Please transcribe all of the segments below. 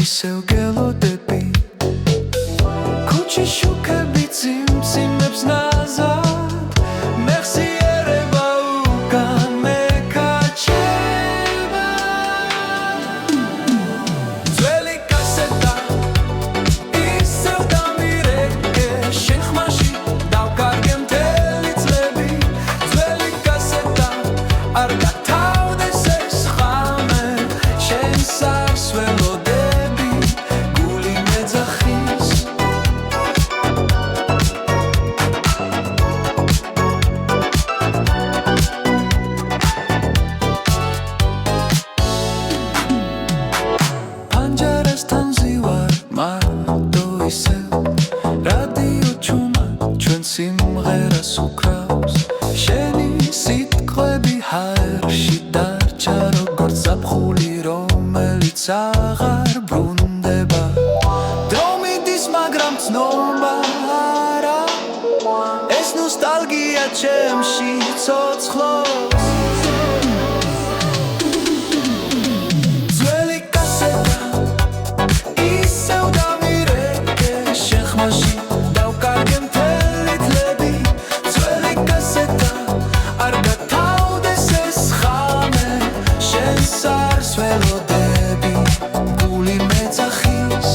ისევ გელოდები ქუჩის შუქები წიმწიმებს ნაზად მეხსიერება უკან მეკაჩება ძველი კასეტა ისევ დამირეკე შენ ხმაში დავკარგე მთელი წლები ძველი კასეტა არ გათავდეს ეს ხამე შენ სარსველოდები გული მეძახის პანჯარასთან ზივარ მარტო ისევ რადიო ჩუმა ჩვენ სიმღერას უკრავს შენი სიტყვები ჰაერში დარჩა როგორც ზაფხული რომელიც აღარ ბრუნდება დრო მიდის მაგრამ ცნობა არა ეს ნოსტალგია ჩემში ცოცხლობს ძველი კასეტა ისევ დამირეკე შენ ხმაში დავკარგე მთელი წლები ძველი კასეტა არ გათავდეს ეს ხამე შენ სარსველოდები გული მეძახის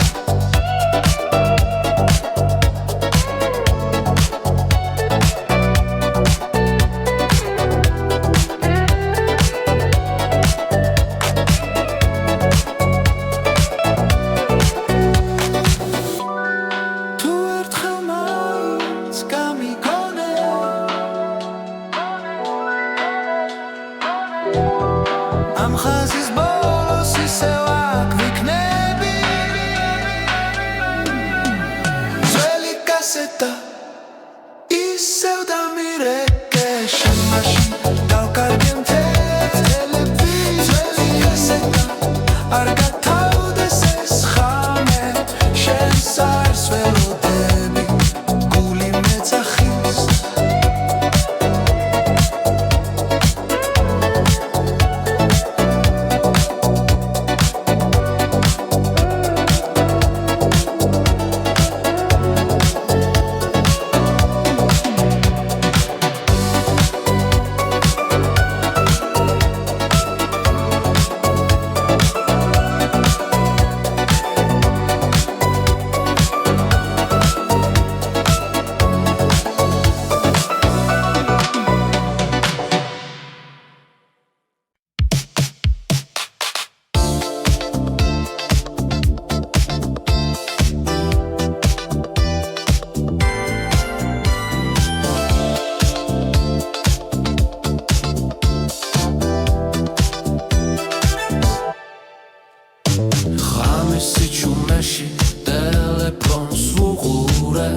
თუ ერთხელ მაინც გამიგონე ამ ხაზის ბოლოს ისევ აქ ვიქნები ძველი კასეტა ისევ დამირეკე შენ მაშინ დავკარგე მთელი წლები ძველი კასეტა არ გათავდეს ეს ხამე შენ სარსველოდები გული მეძახის ხამის სიჩუმეში ტელეფონს ვუყურე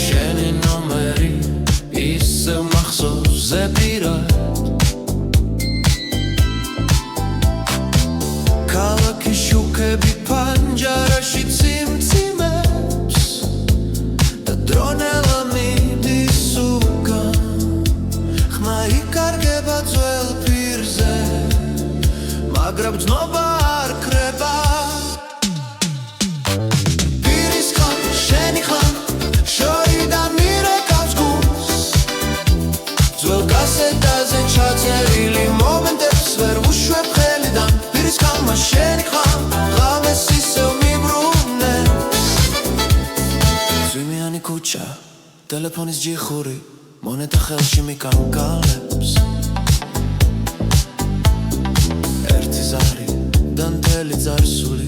შენი ნომერი ისევ მახსოვზე პირად ქალაქის შუქები პანჯარაში წიმწიმებს და დრონელა მიდის უკან ხმა იკარგება ძველ პირზე მაგრამ ძნობა არ ქრება პირის ხმა შენი ხმა შორიდან მირეკავს გულს ძველ კასეტაზე ჩაწერილი მომენტებს ვერ ვუშვებ ხელიდან პირის ხმა შენი ხმა ღამეს ისევ მიბრუნებს ზვიმიანი ქუჩა ტელეფონის ჯიხური მონეტა ხელში მიკანკალებს ერთი ზარი და მთელი წარსული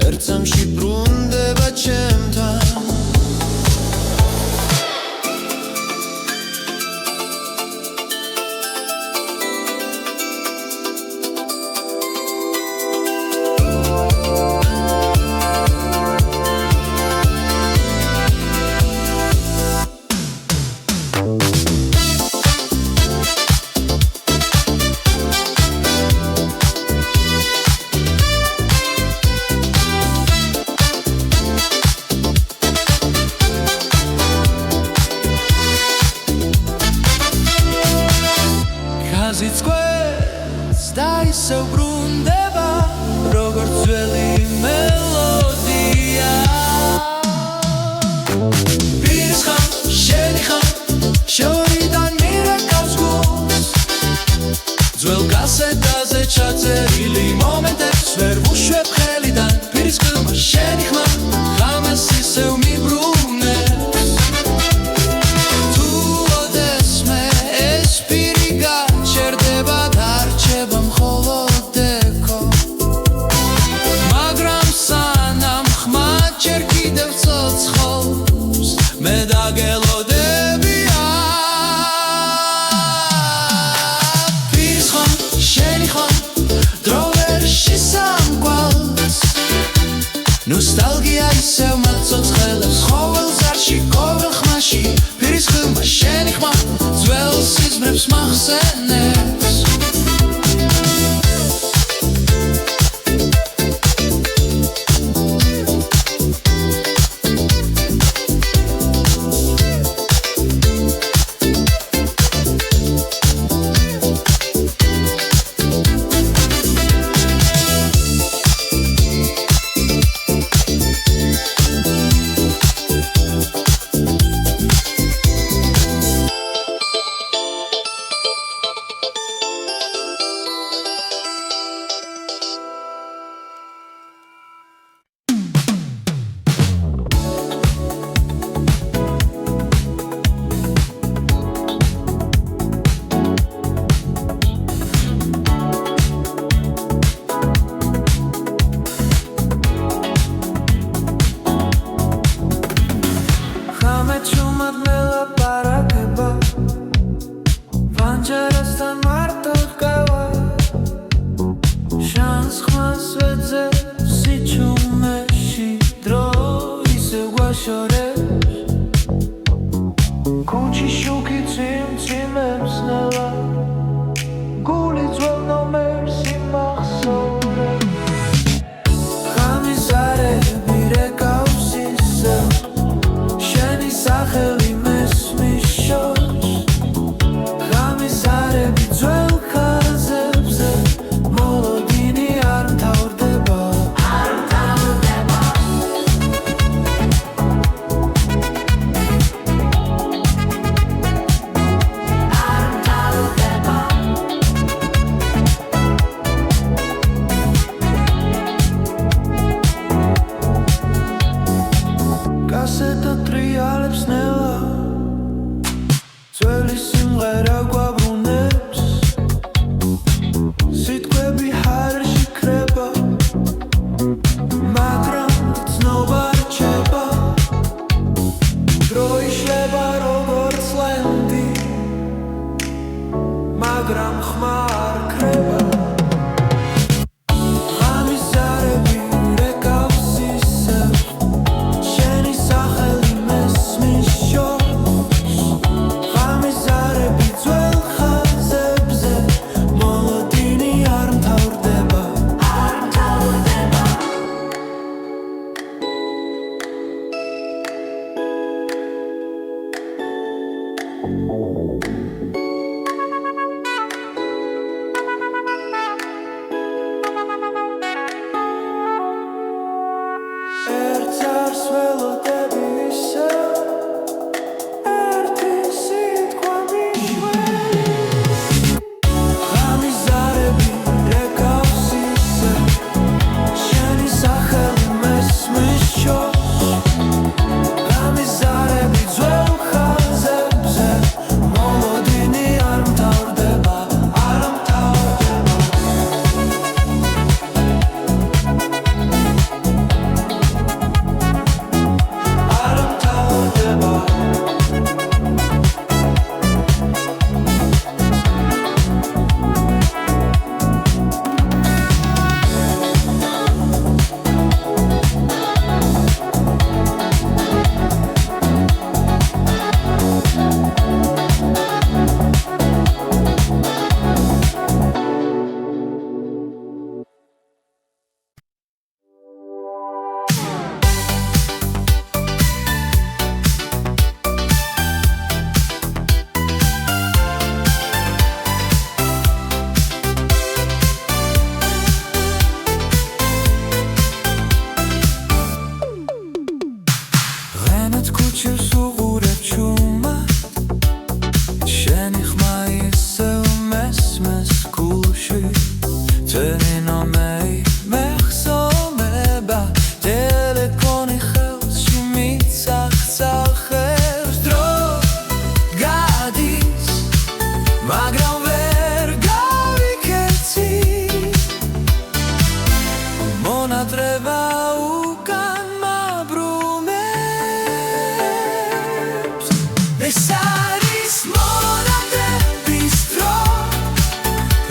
ერთ წამში ბრუნდება ჩემთან და ისევ ბრუნდება როგორც ძველი მელოდია პირის ხარ შენი ხარ შორიდან მირეკავს გულს ძველ კასეტაზე ჩაწერილი მომენტებს ვერ ვუშვებ ხელიდან პირის ხმა შენი ხმა ღამეს ისევ მიბრუნებს თუ ოდესმე ეს პირი გაჩერდება დარჩება მხოლოდ ეკო მაგრამ სანამ ხმა ჯერ კიდევ ცოცხლობს მე დაგელოდებია პირის ხმა შენი ხმა დრო ვერ შესამკვალს ნოსტალგია ისევ მაცოცხლებს ყოველ ზარში ყოველ ხმაში პირის ხმა შენი ხმა ძველ სიზმრებს მახსენებს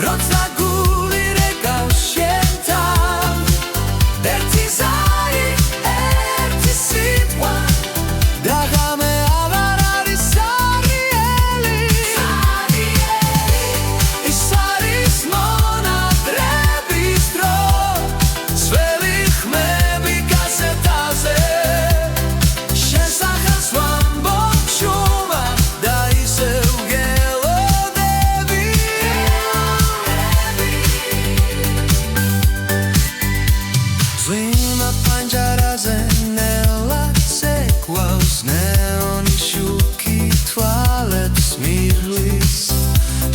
როცა გული რეკავს შენთან ერთი ზარი ერთი სიტყვა და ღამე აღარ არის სარიელი ის არის მონადრების დრო ძველი ხმები კასეტაზე შენ სახელს ვამბობ ჩუმად და ისევ გელოდები ზვიმა პანჯარაზე ნელაც ეკვავს ნეონი შუქი თვალებს მიღლის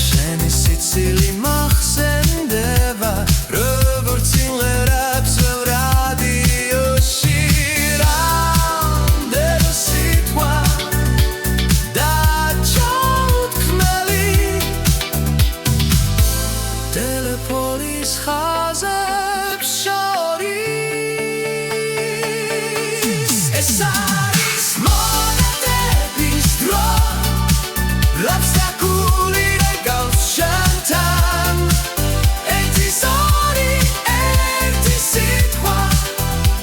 შენი სიცილი მახსენდება როგორც სიმღერებს რადიოში რამდენი სიტყვა დაჩაუთქმელი ტელეფონის ხაზებს შორის ეს არის მონადრების დრო რაც და გული რეკავს შენთან ერთი ზარი ერთი სიტყვა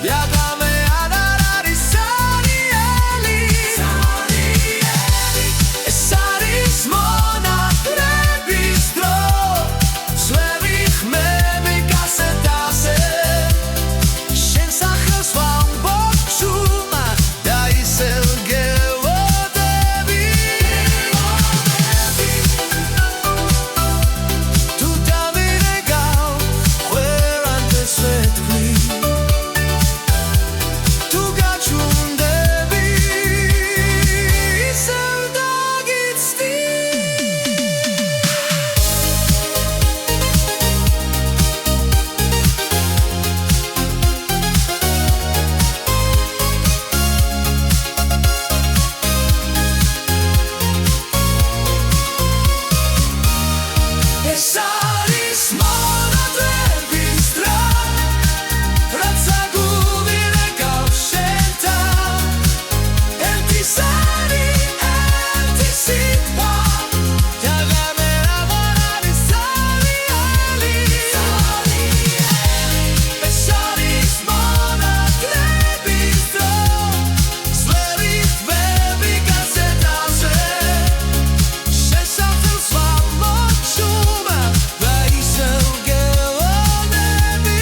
და ღამე აღარ არის სარიელი ეს არის მონადრების დრო ძველი ხმები კასეტაზე შენ სახელს ვამბობ ჩუმად და ისევ გელოდები თუ დამირეკავ ყველანთე სვეტყვი თუ გაჩვენდები ისევ დაგიცდი ეს არის მონადრების დრო რაცა გული რეკავს შენთან ერთი ზარი ერთი სიტყვა და ღამე აღარ არის სარიელი ეს არის მონადრების დრო ძველი ხმები კასეტაზე შენ სახელს ვამბობ ჩუმად და ისევ გელოდები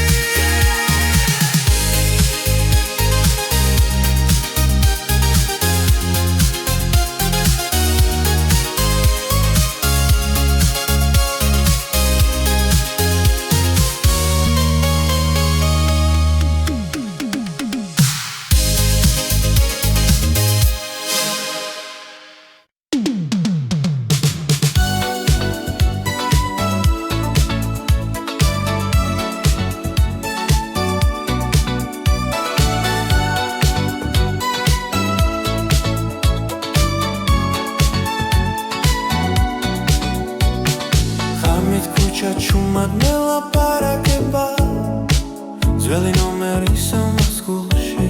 ღამით ქუჩა ჩუმად მელაპარაკება ძველი ნომერი სამასკულში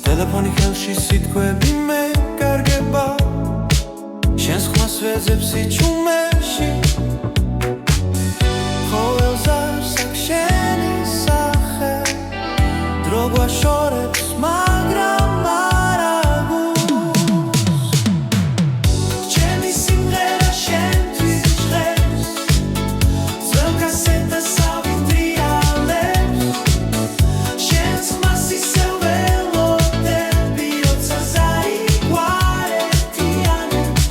ტელეფონი ხელში სიტყვები მეკარგება შენს ხმას ვეძებს სიჩუმეში ყოველს არსაკ შენი სახე დრო გვაშორებს მაგრამ არა გულს ჩემი სიმღერა შენთვის ჟღერს ძველ კასეტას ავიტრიალებს შენს ხმას ისევ ველოდები როცა ზარი გვაერთიანებს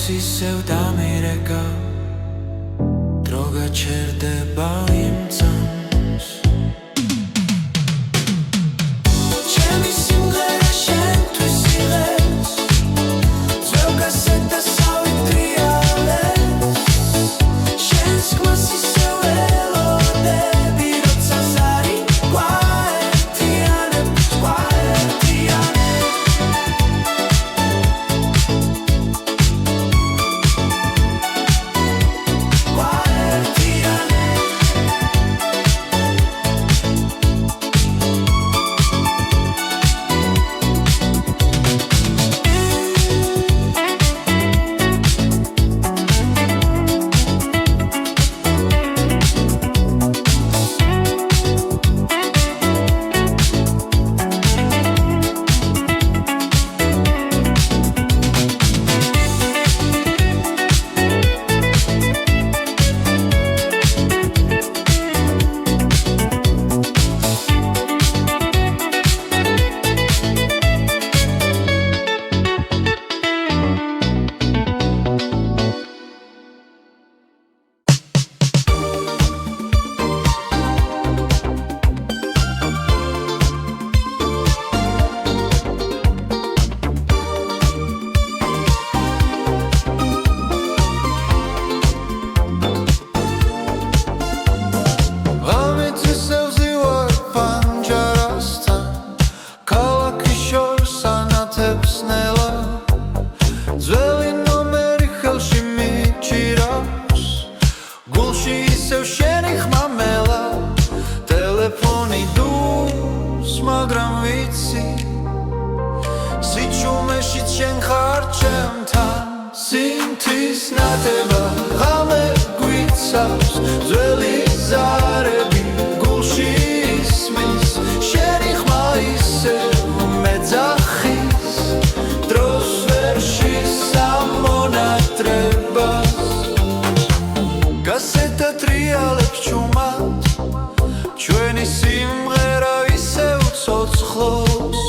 ისევ დამირეკა დრო გაჩერდება იმ წამს ჩემი სიმღერა შენთვის იღებს ძველ კასეტას ავიტრიალებს შენს ქმას ისევ ელოდები როცა ზარი გვაერთიანებს მაგრამ ვიცი სიჩუმეში შენ ხარ ჩემთან სინთის ნათება ღამე გვიცავს ძველი ზარები გულში ისმის შენი ხმა ისევ მეძახის დროს ვერ შესამონატრებას კასეტა ტრიალებს ჩუმად ჩვენი სიმღერა ისევ ცოცხლობს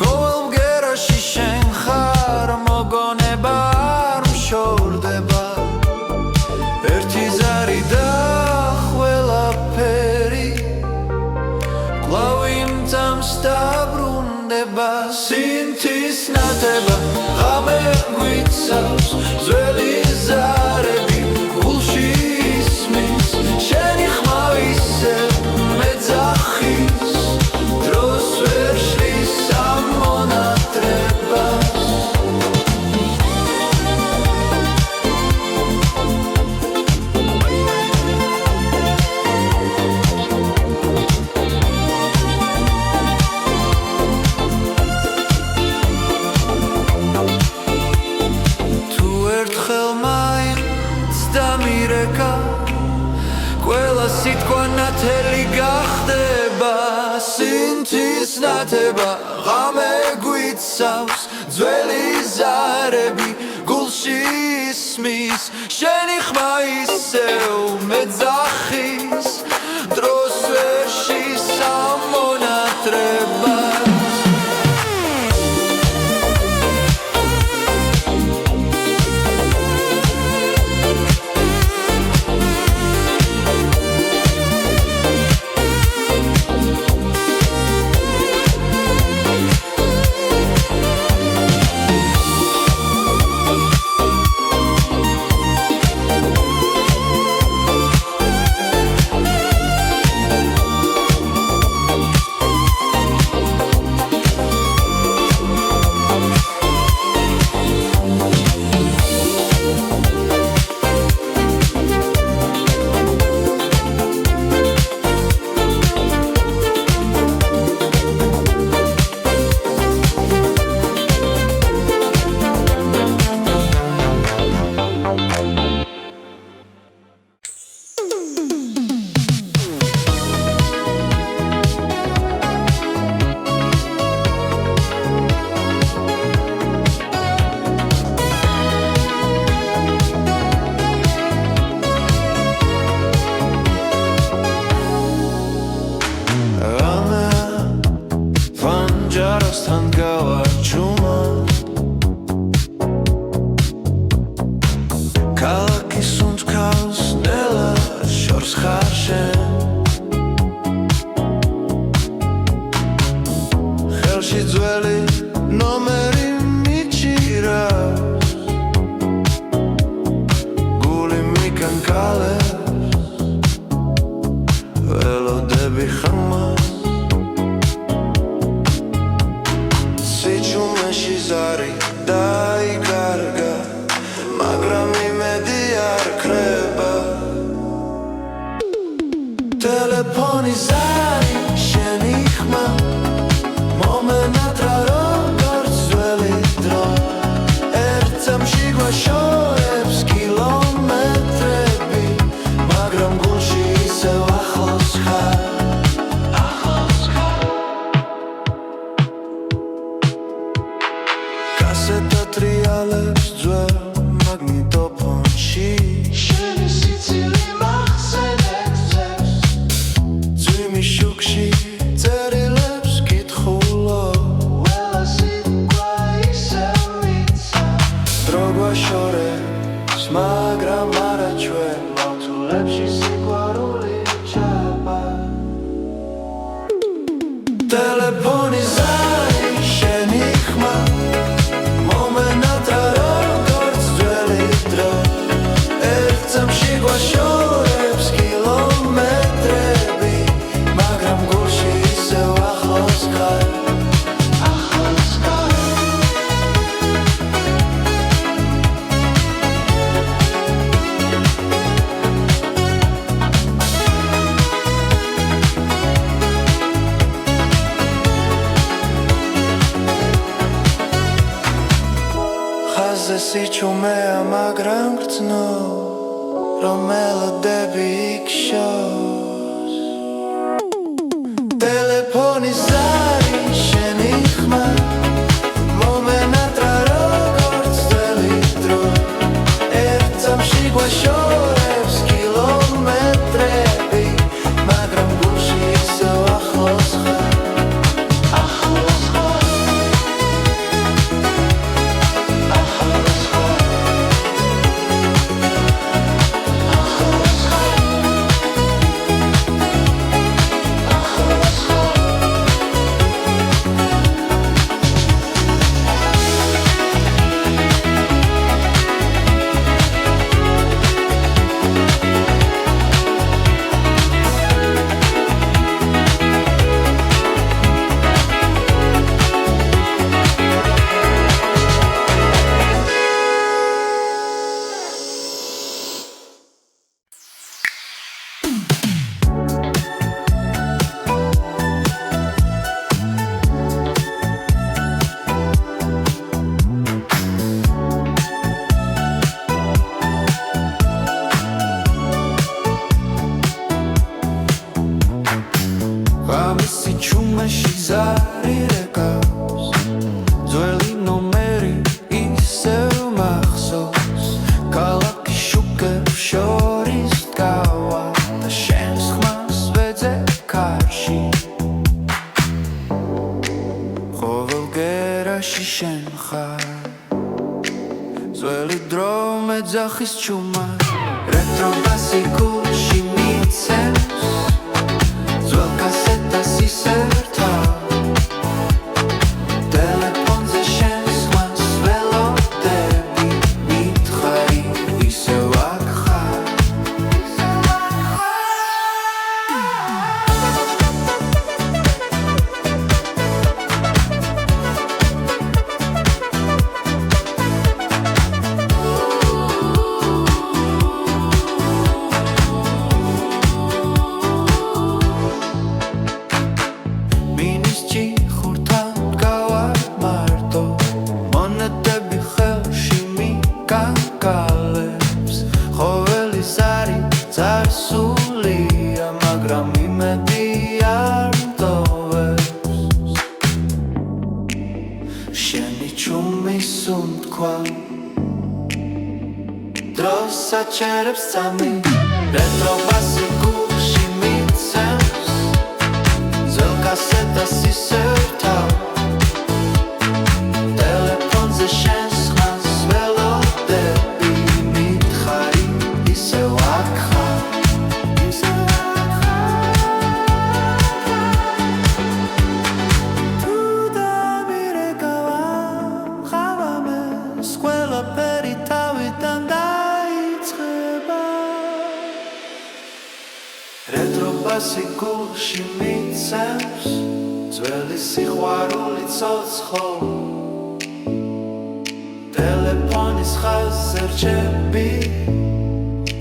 ყოველ მგერაში შენ ხარ მოგონება არ მშორდება ერთი ზარი და ყველაფერი კვლავ იმ წამს დაბრუნდება სინთის ნათება ღამე გვიცავს ძველი ზარები გულში ისმის შენი ხმა ისევ მეძახის დროს ვერ შესამონატრებას თუ ერთხელ მაინც დამირეკა ყველა სიტყვა ნათელი გახდება სინთის ნათება ღამე გვიცავს ძველი ზარები გულში ისმის შენი ხმა ისევ მეძახის დროს ვერ შესამონატრებას ხარი დაიკარგა მაგრამ იმედი არ ქრება ტელეფონი ზარი შენი ხმა მომენატრა როგორც ძველი დრო ერთ წამში გვაშორებს კილომეტრები მაგრამ გულში ისევ ახლოს ხარ კასეტა ტრიალებს ძველ მაგნიტოფონში შენი სიცილი მახსენებს ძებს ძვიმი შუქში წერილებს კითხულობ ყველა სიტყვა ისევ მიცა დრო გვაშორებს მაგრამ არა ჩვენ მავთულებში სიყვარული ჩაბა ტელეფონი ზარი შენი ხმა მომენატრა როგორც ძველი დრო ერთ წამში გვაშორებს კილომეტრები მაგრამ გულში ისევ ახლოს ხარ ხაზზე სიჩუმეა მაგრამ გრძნო რომ მელოდები იქშოს ტელეფონი ზარი შენი ხმა მომენატრა როგორც ძველი დრო ერთ წამში გვაშორებს კილომეტრები მაგრამ გულში ისევ ახლოს ხარ სიჩუმეში ზარი რეკავს ძველი ნომერი ისევ მახსოვს ქალაქის შუქებს შორის დგავა და შენს ხმას ვეძებ კარში ყოველ გერაში შენ ხარ ძველი დრო მეძახის ჩუმა რეტრო ბასი გულში მიცემს ძველ კასეტას ისერთა ტელეფონზე შენს ხმას ველოდები მითხარი ისევ აქ ხარ წარსულია მაგრამ იმედი არ მტოვებს შენი ჩუმის უთქვა დროს საჩერებს წამი რეტრო ბასი გულში მიცემს ძველ კასეტას ისერთა ტელეფონზე შენს ხმას ველოდები მითხარი ისევ აქ ხარ რეტრო ბასი გულში მიცემს ძველი სიყვარული ცოცხლ ყვავილის ხაზზე რჩები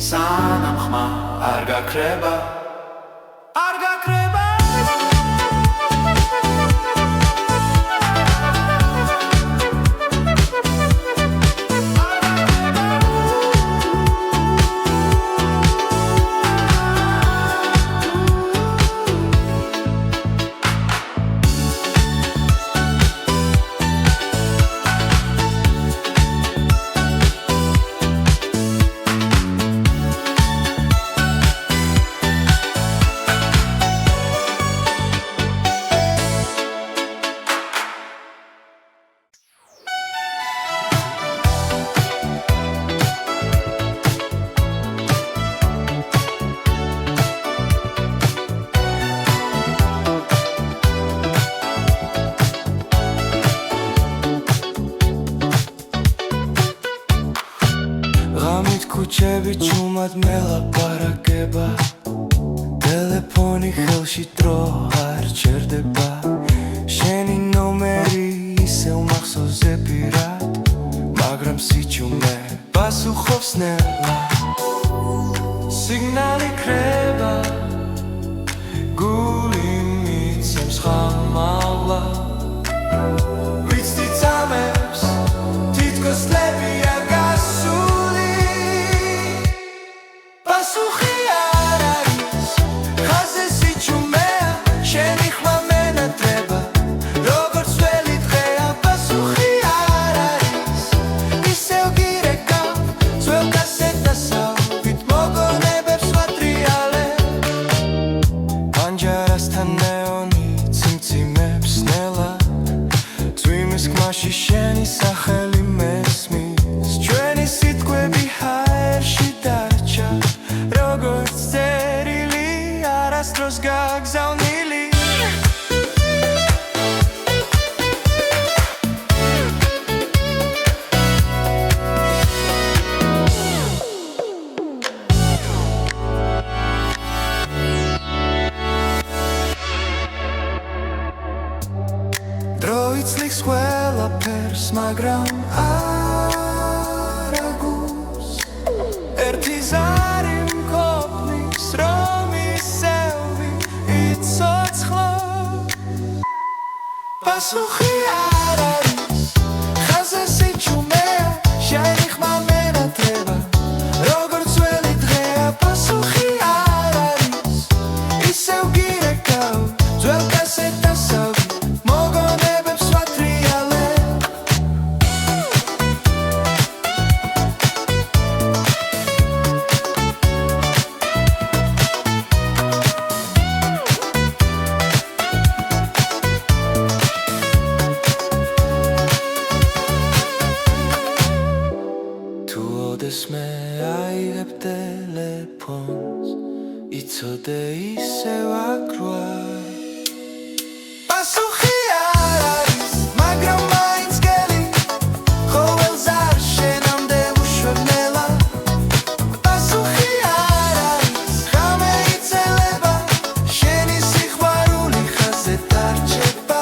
სანამ ხმა არ გაქრება ქუჩები ჩუმად მელაპარაკება ტელეფონი ხელში დრო არ ჩერდება შენი ნომერი ისევ მახსოვზე პირად მაგრამ სიჩუმე პასუხობს ნელა სიგნალი ქრება გული მიცემს ხამალა ვიცი წამებს თითქოს ლებია შენი სახელი მესმის ჩვენი სიტყვები ჰაერში დარჩა როგორც წერილი არასდროს გაგზავნილი დროიცლიქს ყველაფერს მაგრამ არ აგულს ერთი ზარი მყოფნის რომ ისევი იცოცხლო პასუხი არ არის ხაზზე სიჩუმეა შენი ხმა მენატრება როგორც ველი დღეა პასუხი არ არის ისევ გირეკავ ძველ კასეტასავ მე აიღებ ტელეფონს იცოდე ისევ აკრუარ პასუხი არ არის მაგრამ მაინც გელი ყოველს არ შენამდე უშვებნელა პასუხი არ არის ღამე იცელება შენი სიყვარული ხაზზე დარჩება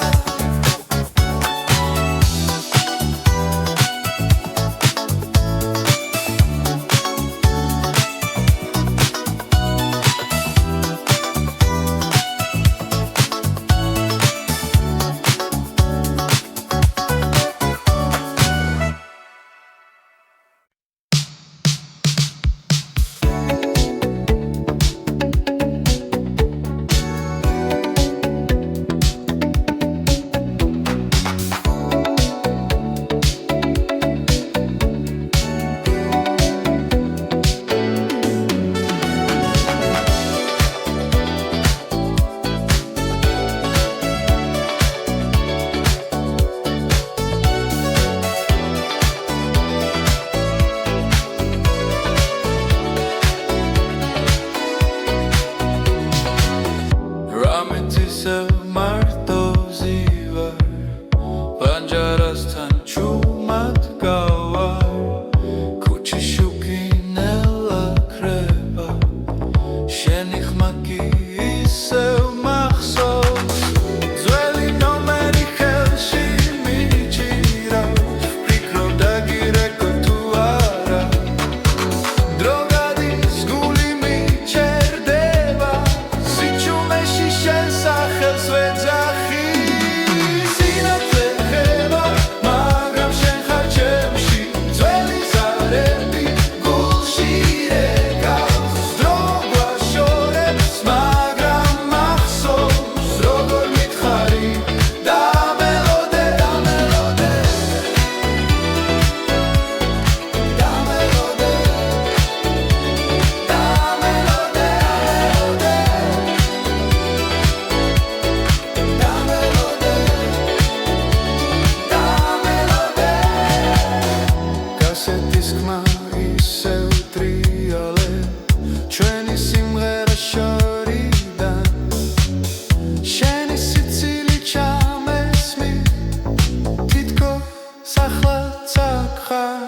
ხარ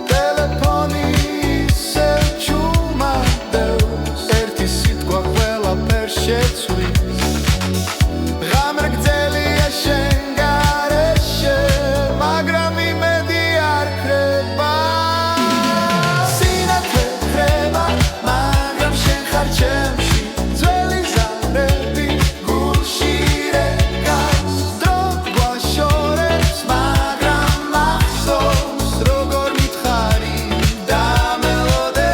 ტელეფონი ისევ ჩუმადევს ერთი სიტყვა ყველაფერს შეცვლის ღამრგრძელია შენ გარეშე მაგრამ იმედი არ ქრება სინათლე ხრება მაგრამ შენ ხარ ჩემში ძველი ზარები გულში რეკავს დრო გვაშორებს მაგრამ მახსოვს როგორ მითხარი დამელოდე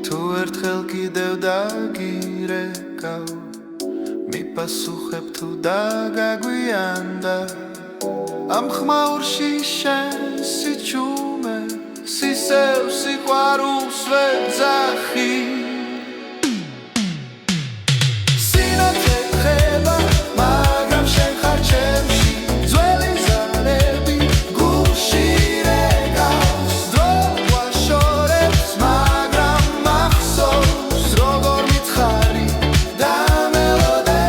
თუ ერთხელ კიდევ დაგირეკავ მიპასუხებ თუ დაგაგვიანდა ამ ხმაურში შენ სიჩუმე სისევ სიყვარულს ვეძახი სინათლე ხრება მაგრამ შენ ხარ ჩემში ძველი ზარები გულში რეკავს დრო გვაშორებს მაგრამ მახსოვს როგორ მითხარი დამელოდე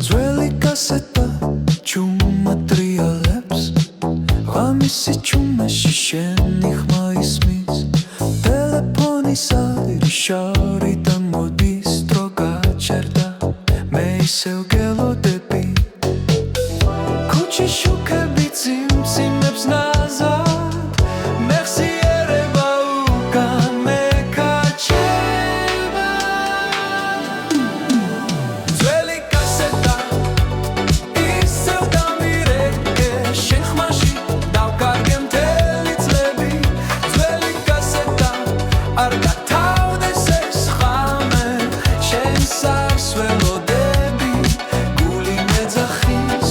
ძველი კასეტა ჩუმა ტრიალებს ღამისი ჩუმეში შენი ხმა ისმის ტელეფონის არი შორიდან მოდის დრო გაჩერდა მე ისევ გელოდები ქუჩის შუქები წიმწიმებს ნაზად მეხსიერება უკან მეკაჩება ძველი კასეტა ისევ დამირეკე შენ ხმაში დავკარგე მთელი წლები ძველი კასეტა არ გათავდეს ეს ხამე შენ სარსველოდები გული მეძახის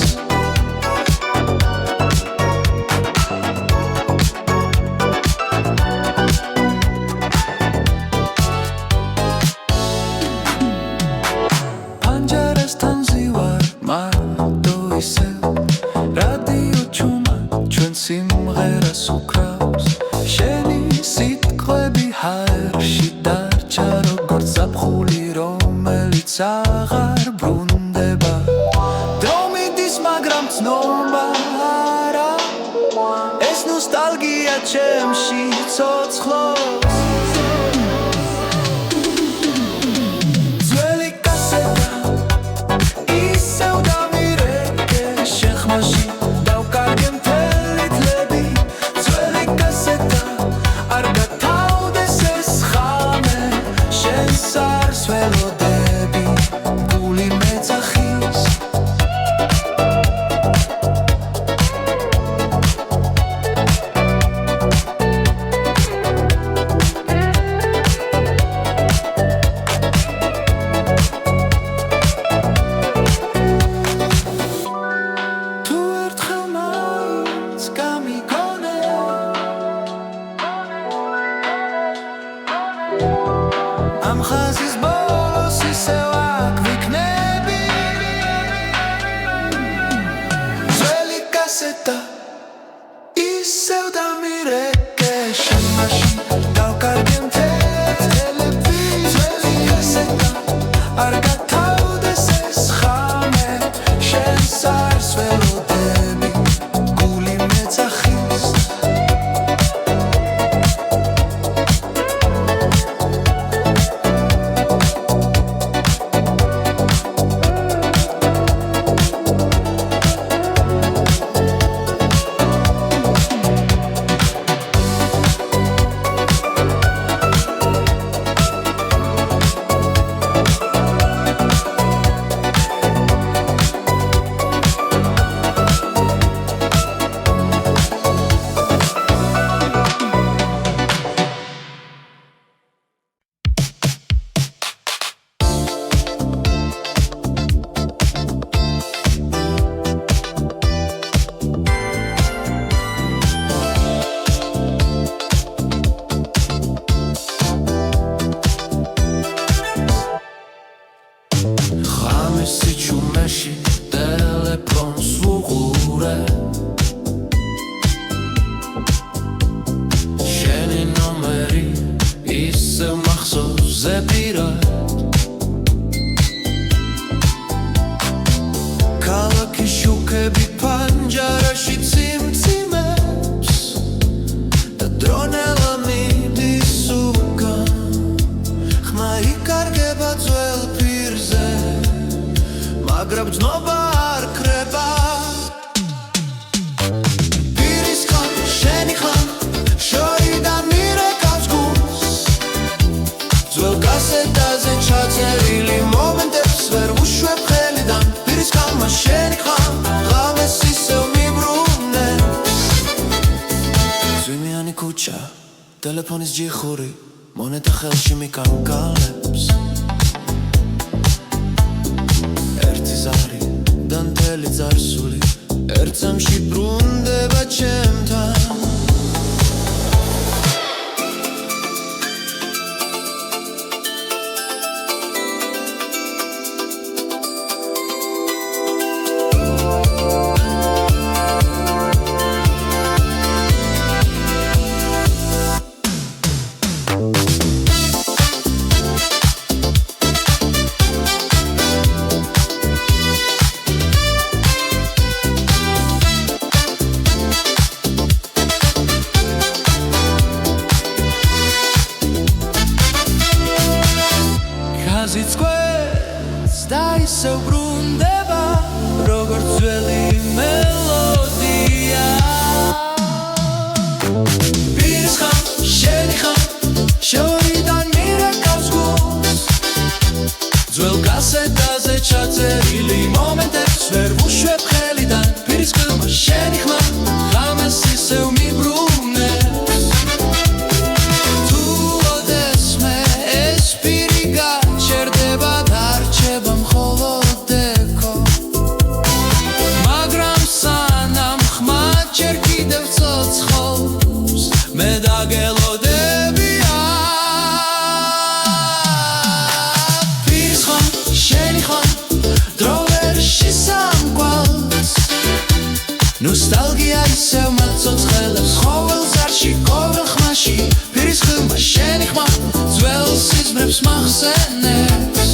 პანჯარასთან ზივარ მარტო ისევ რადიო ჩუმა ჩვენ სიმღერას უკრავს შენი სიტყვები ჰაერში დარჩა როგორც ზაფხული რომელიც აღარ ბრუნდება დრო მიდის მაგრამ ცნობა არა ეს ნოსტალგია ჩემში ცოცხლობს ძველი კასეტა ისევ დამირეკე შენ ხმაში დავკარგე მთელი წლები ძველი კასეტა არ გათავდეს ეს ხამე შენ სარსველოდები გული მეძახის თუ ერთხელ მაინც გამიგონე ამ ხაზის ბოლოს ისევ აქ ვიქნები ძველი კასეტა ისევ დამირეკე შენ მაშინ დავკარგე მთელი წლები ძველი კასეტა არ გათავდეს ეს ხამე შენ სარსველოდები გული მეძახის გრძნობა არ ქრება პირის ხან შენი ხან შორიდან მირეკავს გულს ძველ კასეტაზე ჩაწერილი მომენტებს ვერ ვუშვებ ხელიდან პირის ხან შენი ხან ღამეს ისევ მიბრუნებს ძვიმიანი ქუჩა ტელეფონის ჯიხური მონეტა ხელში მიკარგალებს ერთი ზარი და მთელი წარსული ერთ წამში ბრუნდება ჩემთან ზიცკვეს და ისევ ბრუნდება როგორც ძველი მელოდია პირის ხან შენი ხან შორიდან მირეკავს გულს ძველ კასეტაზე ჩაწერილი მომენტებს ვერ ვუშვებ ხელიდან პირის ხან შენი ხან ღამეს ისევ მიბრუნებს თუ ოდესმე ეს პირი გაჩერდება დარჩება მხოლოდ ეკო მაგრამ სანამ ხმა ჯერ კიდევ ცოცხლობს მე დაგელოდებია პირის ხან შენი ხან დრო ვერ შესამკვალს ნოსტალგია ისევ მაცოცხლებს ყოველ ზარში ყოველ ხმაში პირის ხმა შენი ხმა ძველ სიზმრებს მახსენებს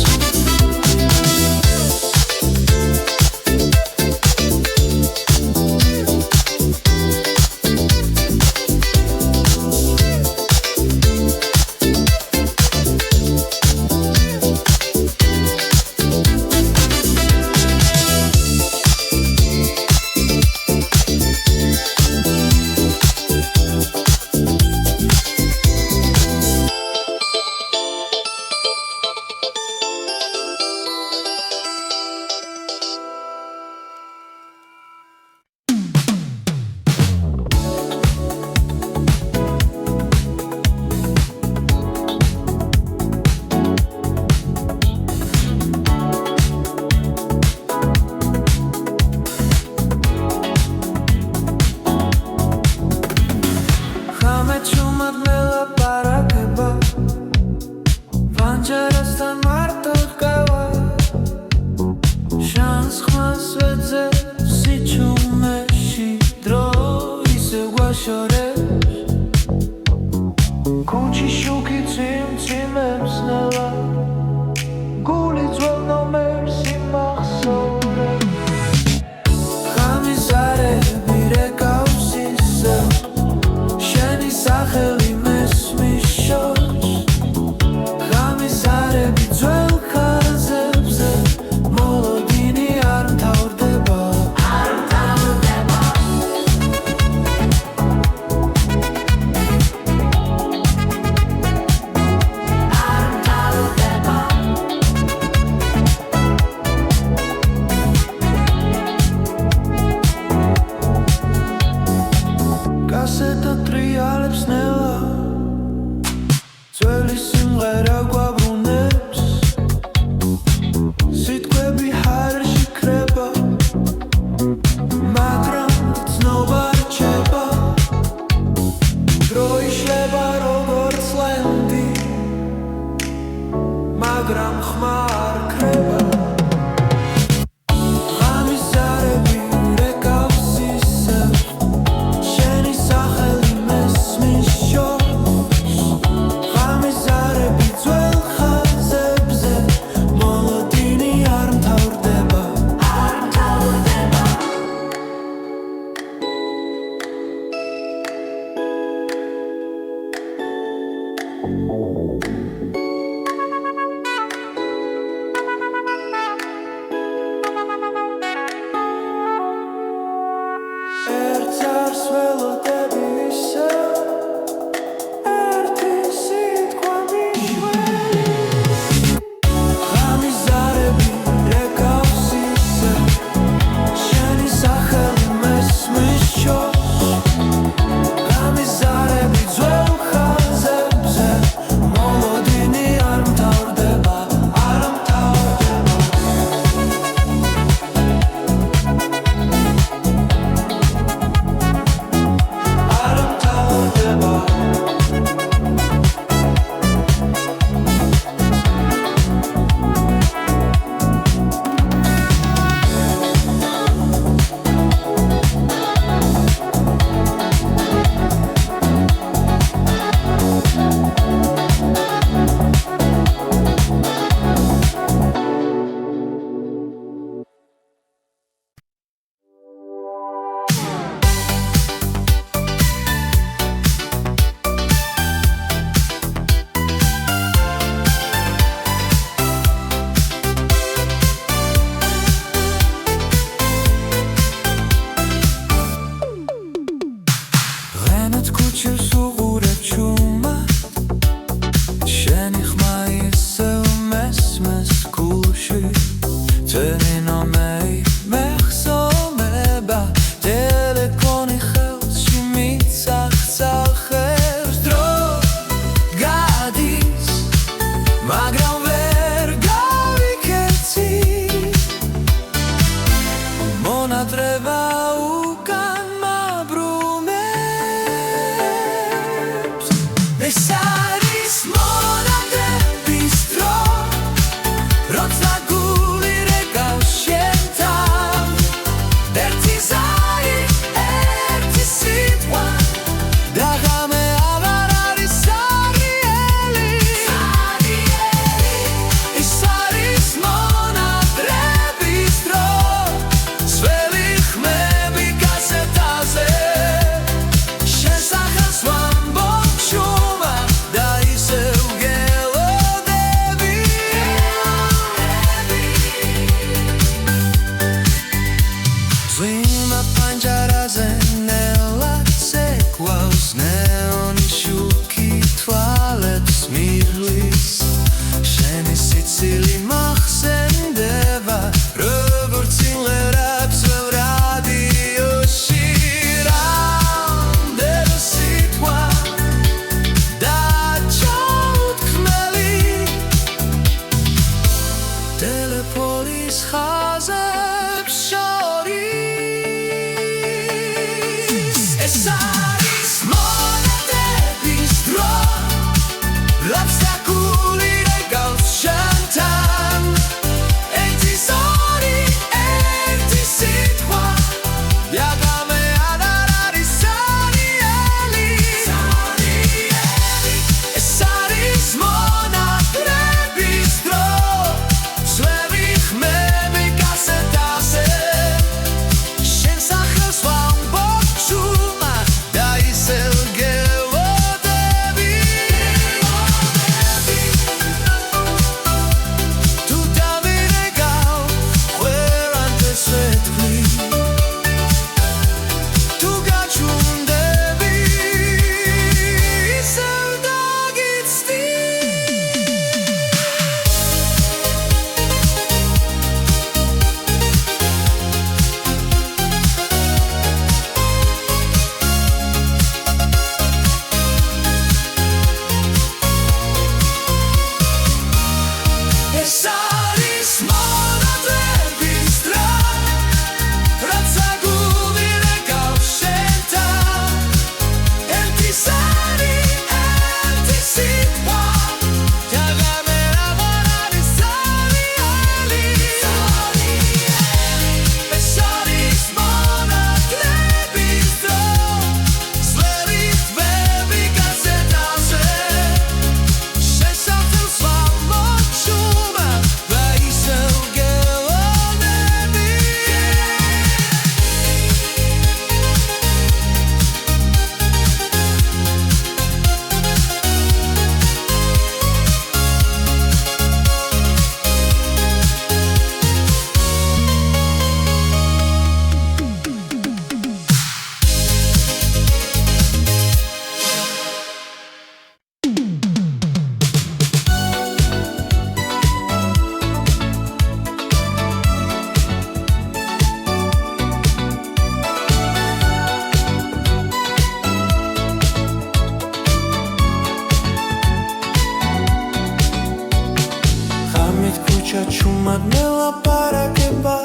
ჭუმად მელაპარაკება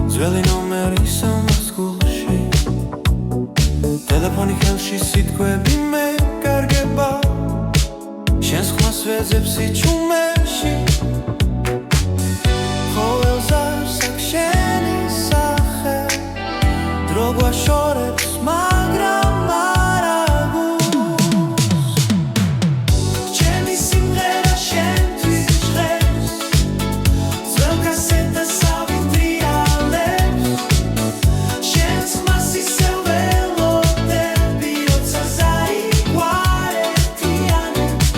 ძველი ნომერი სამას გულში ტელეფონი ხელში სიტყვები მეკარგება შენს ხმას ვეძებ სიჩუმეში ყოველს არსაკ შენი სახე დრო გვაშორებს მაგრამ არა გულს ჩემი სიმღერა შენთვის ჟღერს ძველ კასეტას ავიტრიალებს შენს ხმას ისევ ველოდები როცა ზარი გვაერთიანებს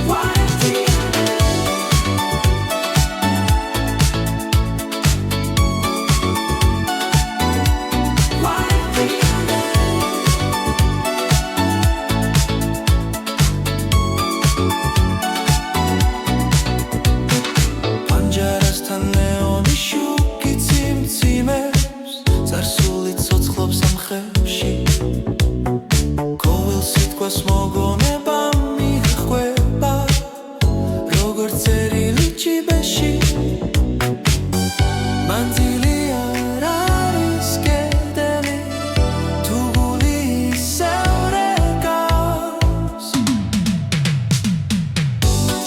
პანჯარასთან ნეონი შუქი ციმციმებს წარსული ცოცხლობს ამ ხევში ყოველ სიტყვას მოგონება მიჰყვება როგორც წერილი ჭიბეში მანძილი არ არის კედელი თუ გული ისევ რეკავს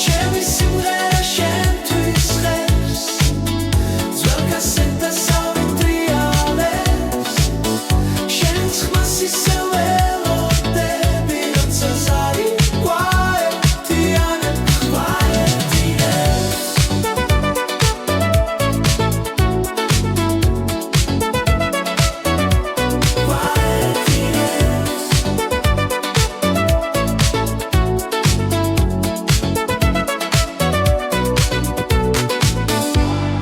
ჩემი სიმღერა შენთვის ჟღერს ძველ კასეტას ავიტრიალებს შენს ხმას ისევ ველოდები როცა ზარი გვაერთიანებს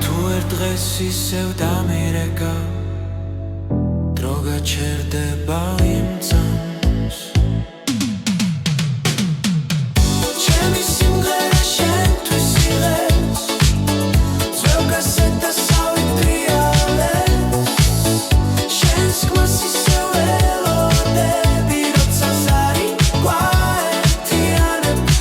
თუ ერთ დღეს ისევ დამირეკა დრო გაჩერდება იმ წამს ჩემი სიმღერა შენთვის იღებს ძველ კასეტას ავიტრიალებს შენს ხმას ისევ ველოდები როცა ზარი გვაერთიანებს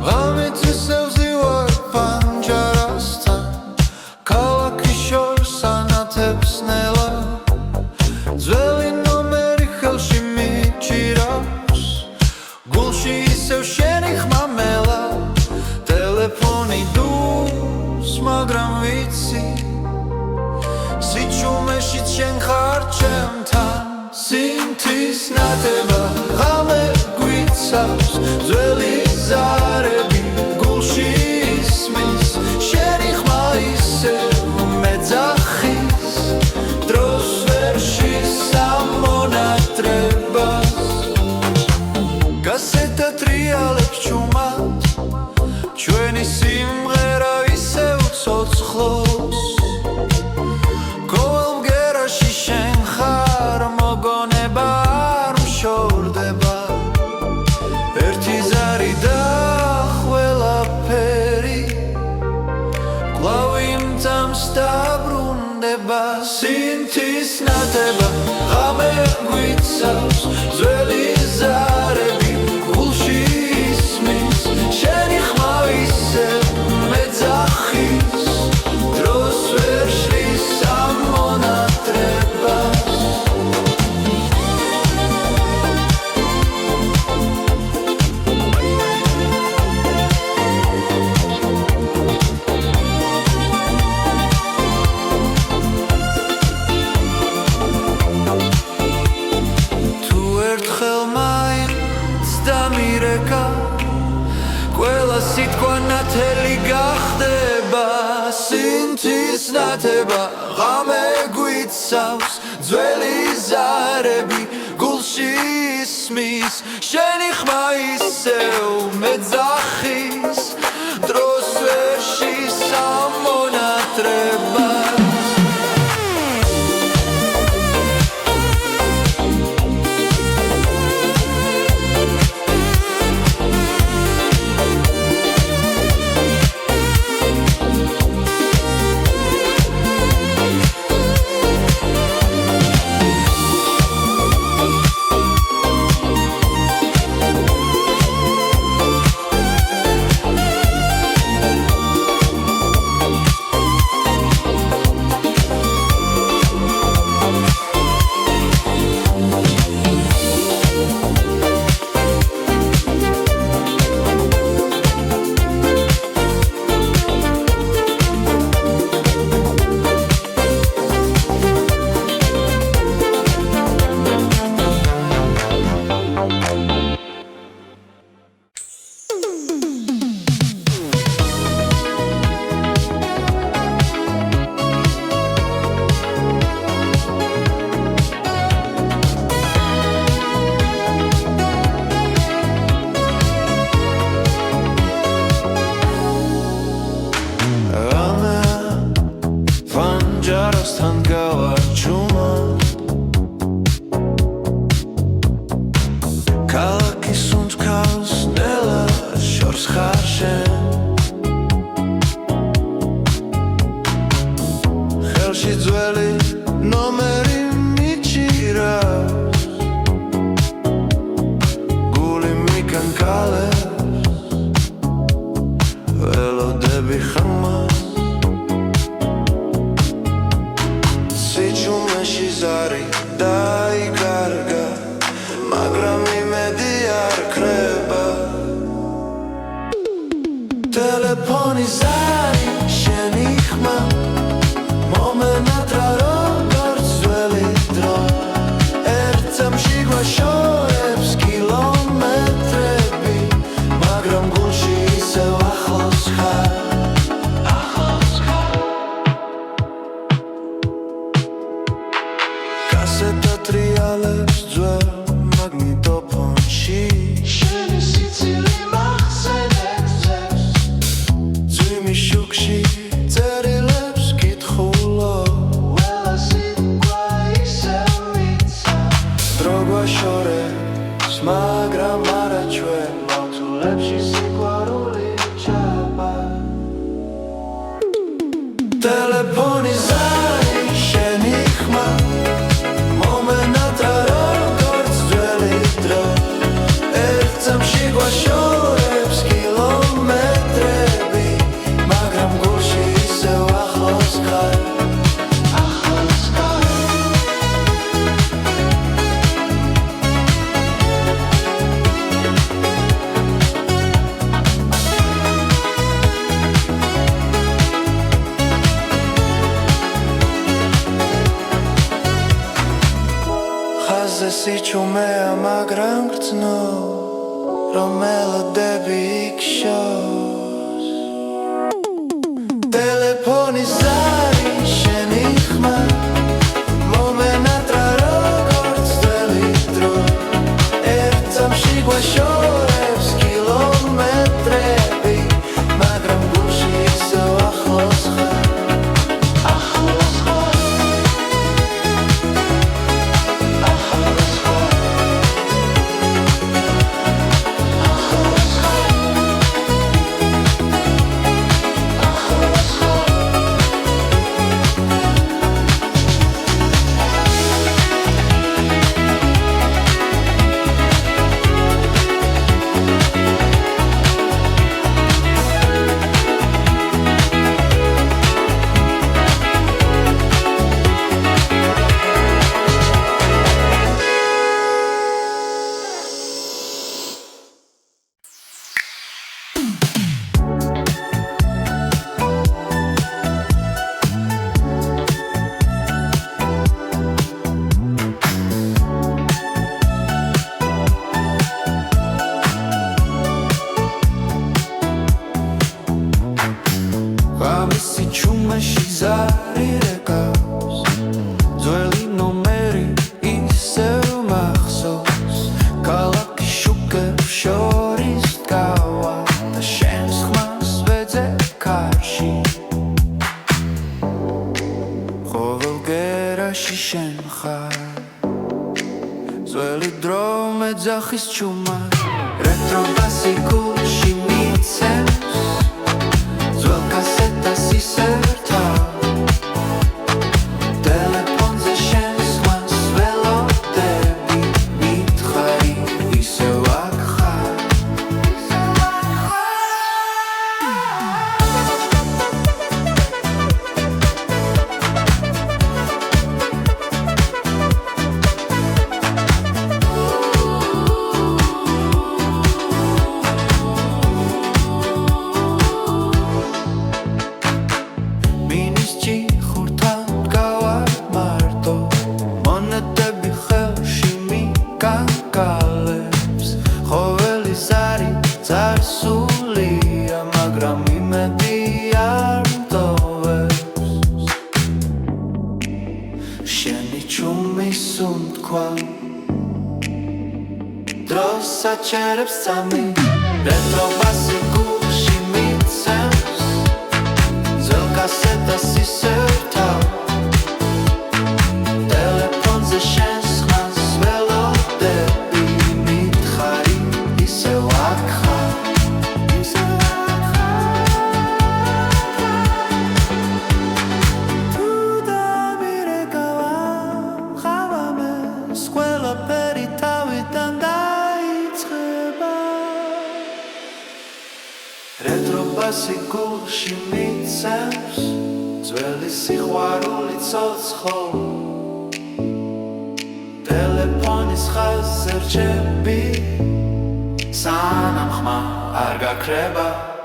ღამით ისევ ზივარ პანჯარასთან ქალაქი შორს ანათებს ნელა ძველი ნომერი ხელში მიჭირავს გულში ისევ შენი ხმა მელა ტელეფონი დურს მაგრამ ვიცი სიჩუმეშიც შენ ხარ ჩემთან სინთის ნათება ღამე გვიცავს ძველი ზარები გულში ისმის შენი ხმა ისევ მეძახის დროს ვერ შესამონატრებას კასეტა ტრიალებს ჭუმად ჩვენი სიმღერა ისევ ცოცხლობს ყოველ მგერაში შენ ხარ მოგონება არ მშორდება ერთი ზარი და ყველაფერი კვლავ იმ წამს დაბრუნდება სინთის ნათება ღამე გვიცავს ძველი ზარები გულში ისმის შენი ხმა ისევ მეძახის დროს ვერ შესამონატრებას სინთის ნათება ღამე გვიცავს ძველი ზარები გულში ისმის შენი ხმა ისევ მეძახის დროს ვერ შესამონატრება მაშინ ზარი რეკავს ძველი ნომერი ისევ მახსოვს ქალაქის შუქებს შორის დგავა და შენს ხმას ვეძებ კარში ყოველ გერაში შენ ხარ ძველი დრო მეძახის ჩუმად Retro basicul-și mițeps Zvăl caseta si serta Telefon zășens mas velo tebi Mit khari i se wakha კაკალებს ყოველი ზარი წარსულია მაგრამ იმედი არ მტოვებს შენი ჩუმის უთქვა დროს საჩერებს წამი რეტრო ბასიკულში მიცემს ძველ კასეტას ისერთა ტელეფონზე შენს Retro basicul-și mițeps Zveli sixvaruli ცოცხლ Telefonis ხაზს ერჩები სანამ ხმა არ გაქრება